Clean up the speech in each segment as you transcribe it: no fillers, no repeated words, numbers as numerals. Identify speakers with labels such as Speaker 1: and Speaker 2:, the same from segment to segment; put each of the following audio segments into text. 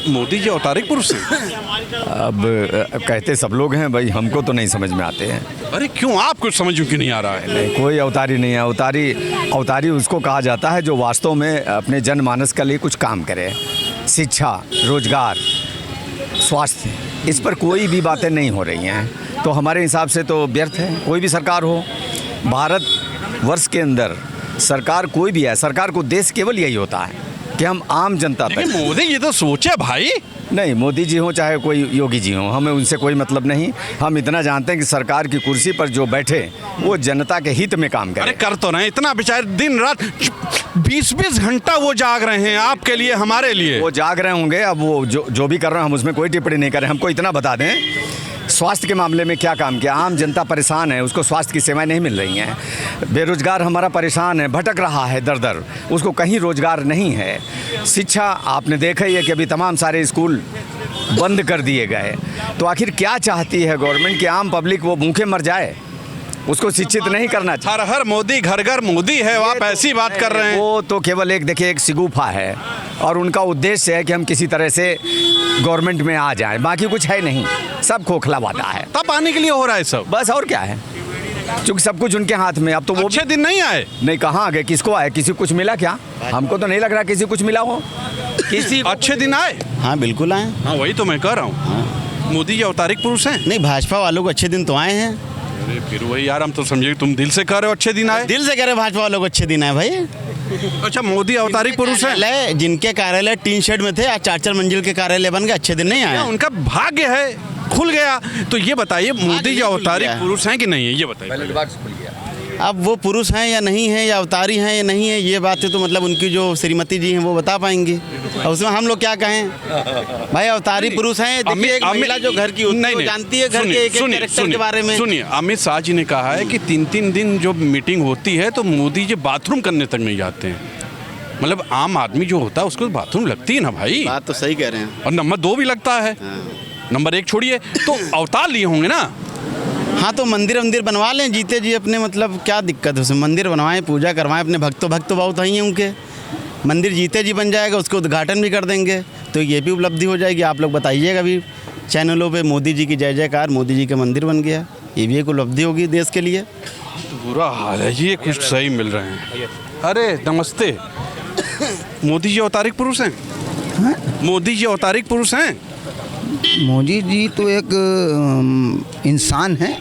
Speaker 1: मोदी जी अवतारिक पुरुष हैं?
Speaker 2: अब कहते सब लोग हैं भाई, हमको तो नहीं समझ में आते हैं।
Speaker 1: अरे क्यों, आपको समझ क्यों नहीं आ रहा है?
Speaker 2: नहीं, कोई अवतारी नहीं है। अवतारी उसको कहा जाता है जो वास्तव में अपने जनमानस के लिए कुछ काम करे। शिक्षा, रोजगार, स्वास्थ्य, इस पर कोई भी बातें नहीं हो रही हैं, तो हमारे हिसाब से तो व्यर्थ है। कोई भी सरकार हो, भारत वर्ष के अंदर सरकार कोई भी है, सरकार को देश केवल यही होता है कि हम आम जनता तक।
Speaker 1: मोदी ये तो सोचे भाई।
Speaker 2: नहीं, मोदी जी हों चाहे कोई योगी जी हों, हमें उनसे कोई मतलब नहीं। हम इतना जानते हैं कि सरकार की कुर्सी पर जो बैठे वो जनता के हित में काम करे।
Speaker 1: अरे कर तो रहे, इतना बेचारे दिन रात 20-20 घंटा वो जाग रहे हैं आपके लिए, हमारे लिए।
Speaker 2: वो जाग रहे होंगे, अब वो जो भी कर रहे हैं हम उसमें कोई टिप्पणी नहीं करें। हमको इतना बता दें स्वास्थ्य के मामले में क्या काम किया। आम जनता परेशान है, उसको स्वास्थ्य की सेवाएं नहीं मिल रही हैं। बेरोजगार हमारा परेशान है, भटक रहा है दर दर, उसको कहीं रोजगार नहीं है। शिक्षा आपने देखा ही है कि अभी तमाम सारे स्कूल बंद कर दिए गए। तो आखिर क्या चाहती है गवर्नमेंट कि आम पब्लिक वो भूखे मर जाए? उसको शिक्षित नहीं करना चाहिए।
Speaker 1: हर मोदी, घर घर मोदी है, आप ऐसी बात कर रहे हैं।
Speaker 2: वो तो केवल एक शिगुफा है और उनका उद्देश्य है कि हम किसी तरह से गवर्नमेंट में आ जाएं, बाकी कुछ है नहीं, सब खोखला वादा है।
Speaker 1: तब आने के लिए हो रहा है सब,
Speaker 2: बस और क्या है, क्योंकि सब कुछ उनके हाथ में। अब तो वो
Speaker 1: अच्छे दिन नहीं आए।
Speaker 2: नहीं, कहाँ आ गए? किसको आए? किसी को कुछ मिला क्या? हमको तो नहीं लग रहा किसी कुछ मिला हो। किसी
Speaker 1: अच्छे दिन आए?
Speaker 3: हाँ बिल्कुल आए।
Speaker 1: हाँ वही तो मैं कह रहा हूँ। मोदी जी अवतारिक पुरुष हैं?
Speaker 3: नहीं, भाजपा वालों को अच्छे दिन तो आए हैं।
Speaker 1: अरे फिर वही यार, हम तो समझे तुम दिल से कह रहे हो अच्छे दिन आए।
Speaker 3: दिल से कह रहे भाजपा वालों को अच्छे दिन आए भाई।
Speaker 1: अच्छा, मोदी अवतारिक पुरुष है।
Speaker 3: जिनके कार्यालय टीन शेड में थे आज 4-4 मंजिल के कार्यालय बन गए, अच्छे दिन नहीं आए।
Speaker 1: उनका भाग्य है, खुल गया। तो ये बताइए मोदी जी अवतारिक पुरुष हैं कि नहीं है, ये बताइए।
Speaker 3: अब वो पुरुष हैं या नहीं है, या अवतारी हैं या नहीं है, ये बातें तो मतलब उनकी जो श्रीमती जी हैं वो बता पाएंगी। और उसमें हम लोग क्या कहें भाई? अवतारी पुरुष हैं। देखिए, एक महिला जो घर की होती है वो जानती है घर के एक कैरेक्टर के बारे में।
Speaker 1: सुनिए, अमित शाह जी ने कहा है कि 3-3 दिन जो मीटिंग होती है तो मोदी जी बाथरूम करने तक नहीं जाते हैं। मतलब आम आदमी जो होता है उसको बाथरूम लगती है ना भाई।
Speaker 3: बात तो सही कह रहे हैं।
Speaker 1: और नंबर 2 भी लगता है। नंबर 1 छोड़िए, तो अवतार लिए होंगे ना।
Speaker 3: हाँ, तो मंदिर बनवा लें जीते जी अपने, मतलब क्या दिक्कत है उसमें? मंदिर बनवाएं, पूजा करवाएं, अपने भक्त बहुत ही हैं उनके। मंदिर जीते जी बन जाएगा, उसको उद्घाटन भी कर देंगे, तो ये भी उपलब्धि हो जाएगी। आप लोग बताइएगा अभी चैनलों पे मोदी जी की जय जयकार, मोदी जी का मंदिर बन गया, ये भी एक उपलब्धि होगी देश के लिए।
Speaker 1: तो बुरा हाल है, ये कुछ सही मिल रहे हैं। अरे नमस्ते, मोदी जी अवतारिक पुरुष हैं? मोदी जी अवतारिक पुरुष हैं?
Speaker 4: मोदी जी तो एक इंसान है,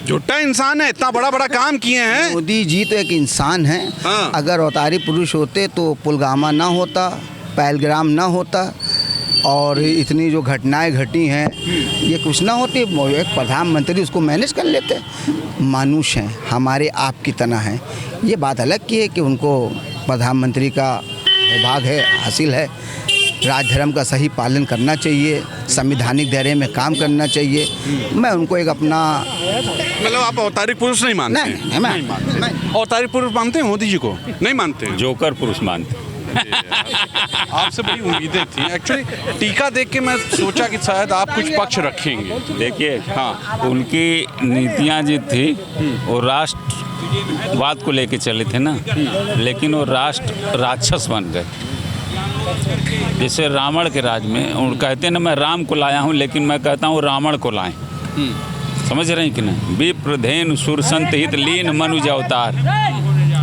Speaker 1: झूठा इंसान है, इतना बड़ा काम किए हैं।
Speaker 4: मोदी जी तो एक इंसान है।
Speaker 1: हाँ।
Speaker 4: अगर अवतारी पुरुष होते तो पुलवामा ना होता, पहलगाम ना होता, और इतनी जो घटनाएं घटी हैं ये कुछ ना होती। एक प्रधानमंत्री उसको मैनेज कर लेते। मानुष हैं, हमारे आप की तरह हैं। ये बात अलग की है कि उनको प्रधानमंत्री का विभाग है, हासिल है। राज धर्म का सही पालन करना चाहिए, संवैधानिक दायरे में काम करना चाहिए। मैं उनको एक अपना,
Speaker 1: मतलब आप अवतारिक पुरुष नहीं मानते?
Speaker 4: नहीं।
Speaker 1: अवतारिक पुरुष मानते हैं मोदी जी को? नहीं मानते?
Speaker 5: जोकर पुरुष मानते।
Speaker 1: आपसे बड़ी उम्मीदें थी एक्चुअली। टीका देख के मैं सोचा कि शायद आप कुछ पक्ष रखेंगे।
Speaker 5: देखिए, हाँ, उनकी नीतियाँ जो थी वो राष्ट्रवाद को लेके चले थे ना, लेकिन वो राष्ट्र राक्षस बन गए। जैसे रावण के राज में उन कहते हैं ना, मैं राम को लाया हूँ, लेकिन मैं कहता हूँ रावण को लाएं। समझ रहे हैं कि नहीं? विप्र धेनु सुर संत हित लीन मनुज अवतार,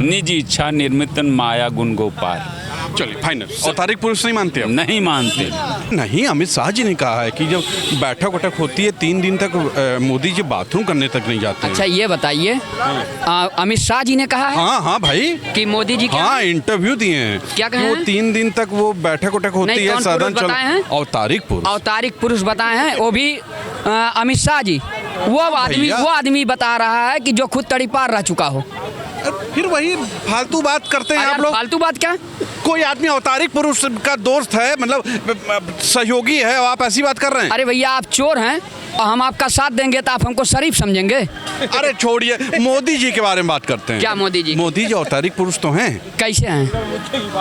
Speaker 5: निज इच्छा निर्मितन माया गुण गोपार।
Speaker 1: चलिए फाइनल, अवतारिक पुरुष नहीं मानते?
Speaker 5: नहीं मानते।
Speaker 1: नहीं, अमित शाह जी ने कहा है कि जब बैठक वैठक होती है 3 दिन तक मोदी जी बाथरूम करने तक नहीं जाते।
Speaker 6: अच्छा ये बताइए, अमित शाह जी ने कहा है?
Speaker 1: हाँ भाई,
Speaker 6: कि मोदी जी क्या?
Speaker 1: हाँ, इंटरव्यू दिए हैं।
Speaker 6: क्या कहे हैं?
Speaker 1: 3 दिन तक वो बैठक वैठक होती है, सदन चल। अवतारिक पुरुष,
Speaker 6: अवतारिक पुरुष बताए हैं, वो भी अमित शाह जी। वो आदमी बता रहा है कि जो खुद तड़ीपार रह चुका हो।
Speaker 1: फिर वही फालतू बात करते हैं आप लोग।
Speaker 6: फालतू बात क्या?
Speaker 1: कोई आदमी अवतारिक पुरुष का दोस्त है, मतलब सहयोगी है, आप ऐसी बात कर रहे हैं?
Speaker 6: अरे भैया, आप चोर हैं और हम आपका साथ देंगे तो आप हमको शरीफ समझेंगे?
Speaker 1: अरे छोड़िए, मोदी जी के बारे में बात करते हैं।
Speaker 6: क्या मोदी जी?
Speaker 1: मोदी जी अवतारिक पुरुष तो हैं।
Speaker 6: कैसे हैं?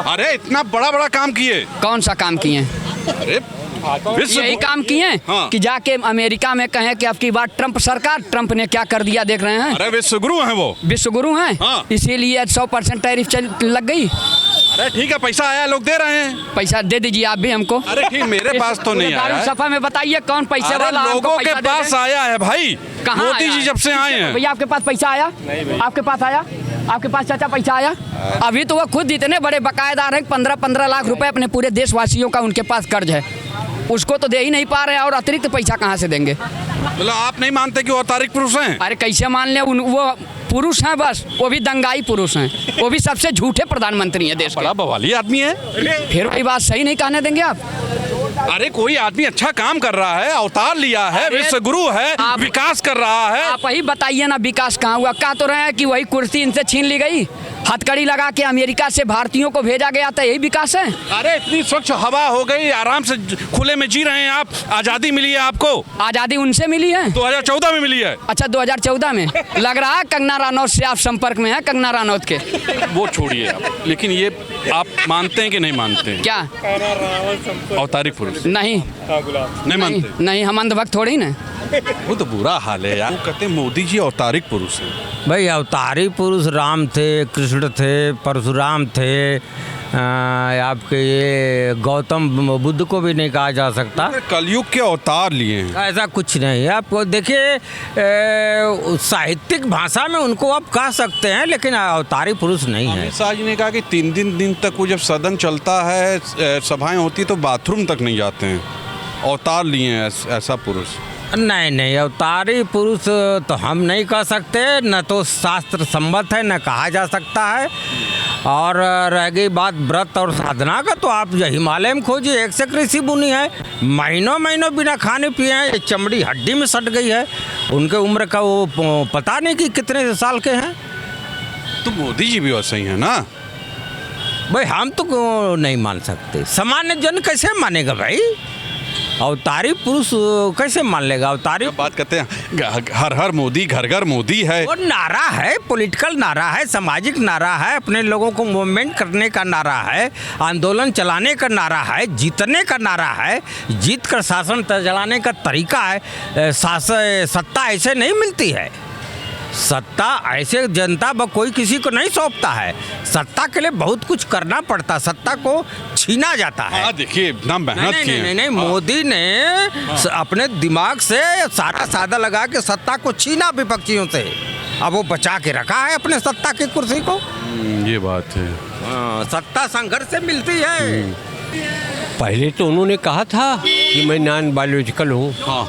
Speaker 1: अरे इतना बड़ा काम किए।
Speaker 6: कौन सा काम किए?
Speaker 1: अरे
Speaker 6: यही काम किए।
Speaker 1: हाँ।
Speaker 6: कि जाके अमेरिका में कहें कि अब की बार ट्रंप ने क्या कर दिया देख रहे हैं।
Speaker 1: अरे विश्वगुरु हैं वो।
Speaker 6: विश्वगुरु हैं।
Speaker 1: हाँ।
Speaker 6: इसीलिए 100% टैरिफ लग गई।
Speaker 1: अरे ठीक है, पैसा आया, लोग दे रहे हैं।
Speaker 6: पैसा दे दीजिए आप भी हमको।
Speaker 1: अरे ठीक, मेरे पास तो नहीं आया है।
Speaker 6: सफा में बताइए कौन पैसे
Speaker 1: अरे
Speaker 6: वाला हमको
Speaker 1: लोगों
Speaker 6: पैसा
Speaker 1: के
Speaker 6: दे
Speaker 1: पास
Speaker 6: दे।
Speaker 1: आया है भाई,
Speaker 6: कहाँ
Speaker 1: मोदी
Speaker 6: आया
Speaker 1: जी
Speaker 6: है?
Speaker 1: जब से आए हैं।
Speaker 6: भैया आपके पास पैसा आया? आपके पास आया? आपके पास चाचा पैसा आया? अभी तो वो खुद इतने बड़े बकायेदार हैं, 15-15 लाख रुपए अपने पूरे देशवासियों का उनके पास कर्ज है, उसको तो दे ही नहीं पा रहे हैं, और अतिरिक्त पैसा कहाँ से देंगे?
Speaker 1: मतलब आप नहीं मानते कि वो अवतारिक पुरुष हैं?
Speaker 6: अरे कैसे मान ले, वो पुरुष हैं बस, वो भी दंगाई पुरुष हैं, वो भी सबसे झूठे प्रधानमंत्री हैं देश के।
Speaker 1: बड़ा बवाली आदमी है।
Speaker 6: फिर वही बात सही नहीं कहने देंगे आप?
Speaker 1: अरे कोई आदमी अच्छा काम कर रहा है, अवतार लिया है,
Speaker 6: अरे
Speaker 1: विश्व गुरु है,
Speaker 6: आप-
Speaker 1: विकास कर रहा है।
Speaker 6: आप वही बताइए ना, विकास कहाँ हुआ? कह तो रहे हैं कि वही कुर्सी इनसे छीन ली गई, हथकड़ी लगा के अमेरिका से भारतीयों को भेजा गया था, यही विकास है?
Speaker 1: अरे इतनी स्वच्छ हवा हो गई, आराम से खुले में जी रहे हैं आप, आजादी मिली है आपको।
Speaker 6: आज़ादी उनसे मिली है?
Speaker 1: 2014 में मिली है।
Speaker 6: अच्छा 2014 में लग रहा है कंगना रनौत से आप संपर्क में हैं, कंगना रनौत के?
Speaker 1: वो छोड़िए आप, लेकिन ये आप मानते हैं कि नहीं मानते हैं?
Speaker 6: क्या?
Speaker 1: अवतारिक पुरुष
Speaker 6: नहीं
Speaker 1: नहीं
Speaker 6: नहीं,
Speaker 1: मानते?
Speaker 6: नहीं हम अंधभक्त थोड़ी ना।
Speaker 1: वो तो बुरा हाल है यार। वो कहते हैं मोदी जी अवतारिक पुरुष हैं।
Speaker 7: भाई अवतारी पुरुष राम थे, कृष्ण थे, परशुराम थे, आपके ये गौतम बुद्ध को भी नहीं कहा जा सकता।
Speaker 1: कलयुग के अवतार लिए हैं।
Speaker 7: ऐसा कुछ नहीं है। आप देखिए साहित्यिक भाषा में उनको आप कह सकते हैं, लेकिन अवतारी पुरुष नहीं है।
Speaker 1: अमित शाह जी ने कहा कि 3 दिन तक वो जब सदन चलता है, सभाएं होती तो बाथरूम तक नहीं जाते हैं। अवतार लिए हैं ऐसा पुरुष।
Speaker 7: नहीं, अवतारी पुरुष तो हम नहीं कह सकते, न तो शास्त्र सम्मत है, न कहा जा सकता है। और रह गई बात व्रत और साधना का, तो आप हिमालय में खोजिए, एक से एक ऋषि मुनि है, महीनों महीनों बिना खाने पिए हैं, चमड़ी हड्डी में सट गई है, उनके उम्र का वो पता नहीं कि कितने साल के हैं।
Speaker 1: तो मोदी जी भी वैसे ही हैं ना
Speaker 7: भाई? हम तो नहीं मान सकते, सामान्य जन कैसे मानेगा भाई? अवतारी पुरुष कैसे मान लेगा? अवतारी
Speaker 1: बात करते हैं हर हर मोदी, घर घर मोदी है।
Speaker 7: और नारा है, पॉलिटिकल नारा है, सामाजिक नारा है, अपने लोगों को मूवमेंट करने का नारा है, आंदोलन चलाने का नारा है, जीतने का नारा है, जीत कर शासन चलाने का तरीका है। सत्ता ऐसे नहीं मिलती है। सत्ता ऐसे जनता ब कोई किसी को नहीं सौंपता है। सत्ता के लिए बहुत कुछ करना पड़ता, सत्ता को छीना जाता है।
Speaker 1: हाँ देखिए, इतना मेहनत की है।
Speaker 7: नहीं, मोदी ने अपने दिमाग से सारा सादा लगा के सत्ता को छीना विपक्षियों से, अब वो बचा के रखा है अपने सत्ता की कुर्सी को।
Speaker 1: ये बात है।
Speaker 7: सत्ता संघर्ष से मिलती है।
Speaker 8: पहले तो उन्होंने कहा था कि मैं नॉन बायोलॉजिकल हूँ,
Speaker 1: हाँ,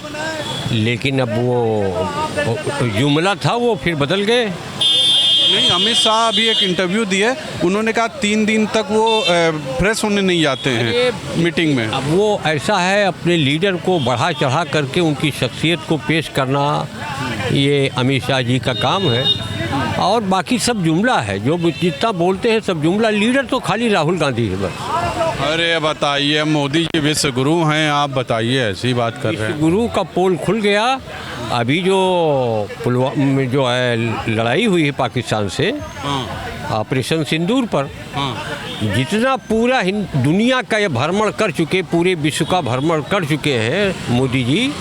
Speaker 8: लेकिन अब वो जुमला था, वो फिर बदल गए।
Speaker 1: नहीं, अमित शाह अभी एक इंटरव्यू दिए, उन्होंने कहा 3 दिन तक वो फ्रेश होने नहीं जाते हैं मीटिंग में।
Speaker 8: अब वो ऐसा है, अपने लीडर को बढ़ा चढ़ा करके उनकी शख्सियत को पेश करना, ये अमित शाह जी का काम है। और बाकी सब जुमला है, जो जितना बोलते हैं सब जुमला। लीडर तो खाली राहुल गांधी है बस।
Speaker 1: अरे बताइए, मोदी जी विश्व गुरु हैं, आप बताइए, ऐसी बात कर रहे हैं।
Speaker 8: गुरु का पोल खुल गया। अभी जो पुलवामा में जो है लड़ाई हुई है पाकिस्तान से, ऑपरेशन सिंदूर पर, जितना पूरा दुनिया का ये भ्रमण कर चुके, पूरे विश्व का भ्रमण कर चुके हैं मोदी जी,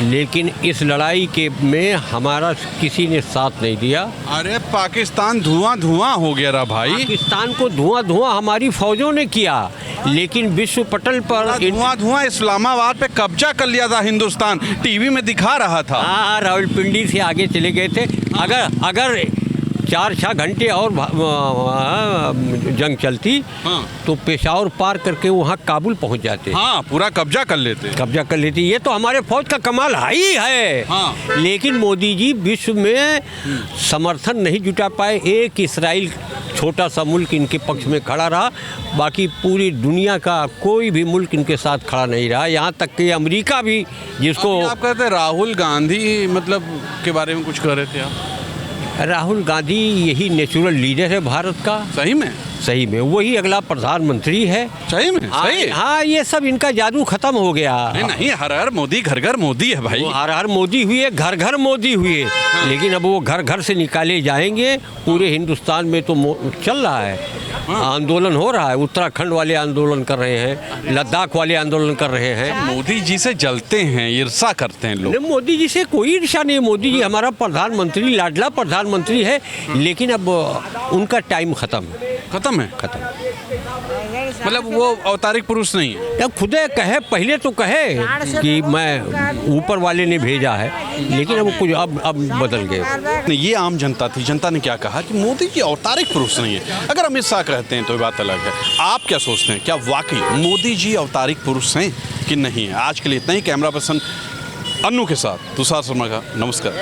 Speaker 8: लेकिन इस लड़ाई के में हमारा किसी ने साथ नहीं दिया।
Speaker 1: अरे पाकिस्तान धुआं धुआं हो गया रहा भाई।
Speaker 8: पाकिस्तान को धुआं धुआं हमारी फौजों ने किया, लेकिन विश्व पटल पर
Speaker 1: धुआं धुआं इस्लामाबाद पे कब्जा कर लिया था हिंदुस्तान, टीवी में दिखा रहा था।
Speaker 8: हाँ, रावलपिंडी से आगे चले गए थे। अगर 4-6 घंटे और जंग चलती,
Speaker 1: हाँ,
Speaker 8: तो पेशावर पार करके वहाँ काबुल पहुँच जाते।
Speaker 1: हाँ, पूरा कब्जा कर लेते।
Speaker 8: ये तो हमारे फौज का कमाल ही है।
Speaker 1: हाँ।
Speaker 8: लेकिन मोदी जी विश्व में समर्थन नहीं जुटा पाए। एक इसराइल छोटा सा मुल्क इनके पक्ष में खड़ा रहा, बाकी पूरी दुनिया का कोई भी मुल्क इनके साथ खड़ा नहीं रहा। यहाँ तक कि अमेरिका भी, जिसको
Speaker 1: आप कहते हैं राहुल गांधी मतलब के बारे में कुछ कह रहे थे आप?
Speaker 8: राहुल गांधी यही नेचुरल लीडर है भारत का। सही में वही अगला प्रधानमंत्री है।
Speaker 1: सही में? सही?
Speaker 8: हाँ, ये सब इनका जादू खत्म हो गया।
Speaker 1: नहीं, हर हर मोदी, घर घर मोदी है भाई।
Speaker 8: हर हर मोदी हुए, घर घर मोदी हुए।
Speaker 1: हाँ।
Speaker 8: लेकिन अब वो घर घर से निकाले जाएंगे। पूरे हिंदुस्तान में तो चल रहा है,
Speaker 1: हाँ।
Speaker 8: आंदोलन हो रहा है। उत्तराखंड वाले आंदोलन कर रहे हैं, लद्दाख वाले आंदोलन कर रहे हैं।
Speaker 1: मोदी जी से जलते हैं, ईर्षा करते हैं लोग।
Speaker 8: मोदी जी से कोई ईर्षा नहीं। मोदी जी हमारा प्रधानमंत्री, लाडला प्रधानमंत्री है, लेकिन अब उनका टाइम खत्म है।
Speaker 1: खत्म है।
Speaker 8: खत्म।
Speaker 1: मतलब वो अवतारिक पुरुष नहीं है।
Speaker 8: या खुदे कहे, पहले तो कहे कि मैं ऊपर वाले ने भेजा है, लेकिन अब कुछ अब बदल गए।
Speaker 1: ये आम जनता थी, जनता ने क्या कहा कि मोदी जी अवतारिक पुरुष नहीं है। अगर अमित शाह कहते हैं तो ये बात अलग है। आप क्या सोचते हैं, क्या वाकई मोदी जी अवतारिक पुरुष हैं कि नहीं है? आज के लिए इतना ही। कैमरा पर्सन अन्नू के साथ तुषार शर्मा का नमस्कार।